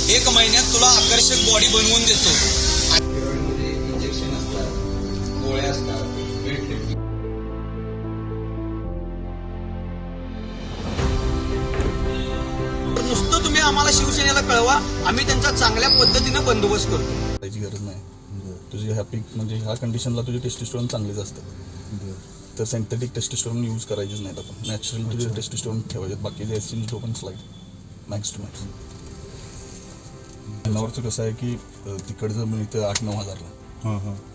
1 महिन्यात तुला आकर्षक बॉडी बनवून देतो। स्टेरॉइडमध्ये इंजेक्शन असतात, गोळ्या असतात, वेट लिफ्टिंग। नुसतं तुम्ही आम्हाला शिवसेनेला कळवा, आम्ही त्यांचा चांगल्या पद्धतीने बंदोबस्त करतो। त्याची गरज नाही। तुझी हॅपी म्हणजे ह्या कंडिशनला तुझे टेस्टोस्टेरोन चांगलेच असतात, तर सिंथेटिक टेस्टोस्टेरोन यूज करायचीच नाही। आपण नॅचरल तुझे टेस्टोस्टेरोन ठेवायचे, बाकीचे estrogen token slide max to max. त्यांनावरचं कसं आहे की तिकडचं मिळतं 8-9 हजारला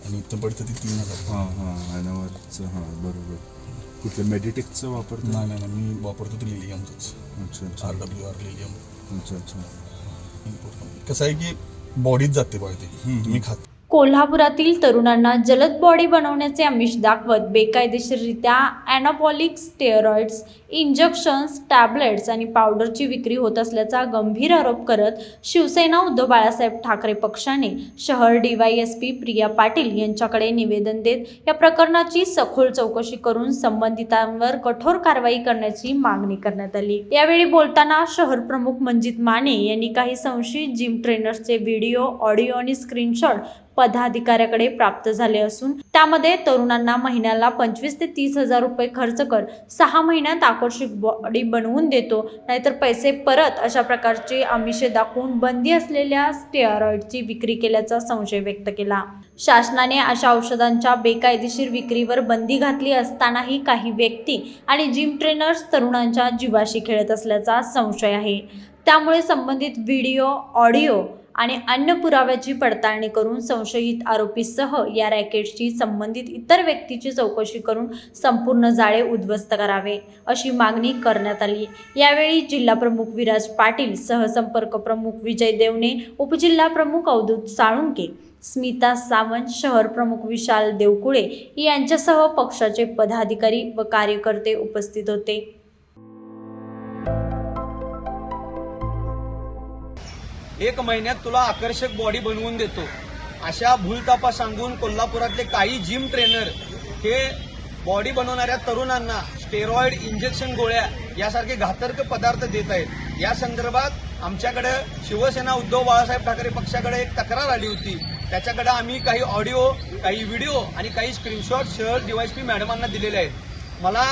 आणि इथं पडतं ती 3,000। बरोबर। कुठलं मेडिटेकचं वापरतो? नाही, मी वापरतो ते लिलियमचंच। अच्छा RWR लिलियम। अच्छा। कसं आहे की बॉडीत जाते बॉडी ते, तुम्ही खात। कोल्हापुरातील तरुणांना जलद बॉडी बनवण्याचे आमिष दाखवत बेकायदेशीररित्या ॲनाबॉलिक स्टेरॉइड्स, इंजेक्शन्स, टॅबलेट्स आणि पावडरची विक्री होत असल्याचा गंभीर आरोप करत शिवसेना उद्धव बाळासाहेब ठाकरे पक्षाने शहर DYSP प्रिया पाटील यांच्याकडे निवेदन देत या प्रकरणाची सखोल चौकशी करून संबंधितांवर कठोर कारवाई करण्याची मागणी करण्यात आली। यावेळी बोलताना शहर प्रमुख मंजित माने यांनी काही संशयित जिम ट्रेनर्सचे व्हिडिओ, ऑडिओ आणि स्क्रीनशॉट पदाधिकाऱ्याकडे प्राप्त झाले असून त्यामध्ये तरुणांना महिन्याला 25 ते 30 हजार रुपये खर्च कर 6 महिन्यात आकर्षक बॉडी बनवून देतो, नाहीतर पैसे परत, अशा प्रकारचे आमिषे दाखवून बंदी असलेल्या स्टेरॉइडची विक्री केल्याचा संशय व्यक्त केला। शासनाने अशा औषधांच्या बेकायदेशीर विक्रीवर बंदी घातली असतानाही काही व्यक्ती आणि जिम ट्रेनर्स तरुणांच्या जीवाशी खेळत असल्याचा संशय आहे। त्यामुळे संबंधित व्हिडिओ, ऑडिओ आणि अन्य पुराव्याची पडताळणी करून संशयित आरोपीसह या रॅकेटशी संबंधित इतर व्यक्तीची चौकशी करून संपूर्ण जाळे उद्ध्वस्त करावे, अशी मागणी करण्यात आली। यावेळी जिल्हा प्रमुख विराज पाटील, सहसंपर्क प्रमुख विजय देवणे, उपजिल्हा प्रमुख अवधूत साळुंके, स्मिता सावंत, शहर प्रमुख विशाल देवकुळे यांच्यासह पक्षाचे पदाधिकारी व कार्यकर्ते उपस्थित होते। 1 महिन्यात तुला आकर्षक बॉडी बनवून देतो, अशा भूलतापा सांगून कोल्हापुरातले काही जिम ट्रेनर हे बॉडी बनवणाऱ्या तरुणांना स्टेरॉइड, इंजेक्शन, गोळ्या यासारखे घातक पदार्थ देत आहेत। या संदर्भात आमच्याकडे शिवसेना उद्धव बाळासाहेब ठाकरे पक्षाकडे एक तक्रार आली होती। त्याच्याकडे आम्ही काही ऑडिओ, काही व्हिडिओ आणि काही स्क्रीनशॉट शहर DYSP मॅडमांना दिलेले आहेत। मला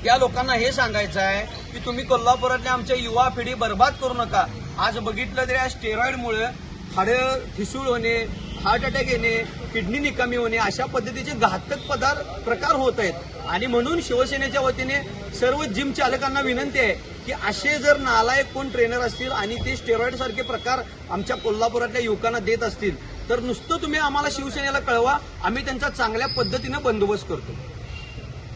या लोकांना हे सांगायचं आहे की तुम्ही कोल्हापुरातल्या आमच्या युवा पिढी बर्बाद करू नका। आज बघितलं तर या स्टेरॉइडमुळे हाडं ठिसूळ होणे, हार्ट अटॅक येणे, किडनी निकामी होणे अशा पद्धतीचे घातक प्रकार होत आहेत। आणि म्हणून शिवसेनेच्या वतीने सर्व जिम चालकांना विनंती आहे की असे जर नालायक कोण ट्रेनर असतील आणि ते स्टेरॉइड सारखे प्रकार आमच्या कोल्हापुरातल्या युवकांना देत असतील तर नुसतं तुम्ही आम्हाला शिवसेनेला कळवा, आम्ही त्यांचा चांगल्या पद्धतीने बंदोबस्त करतो।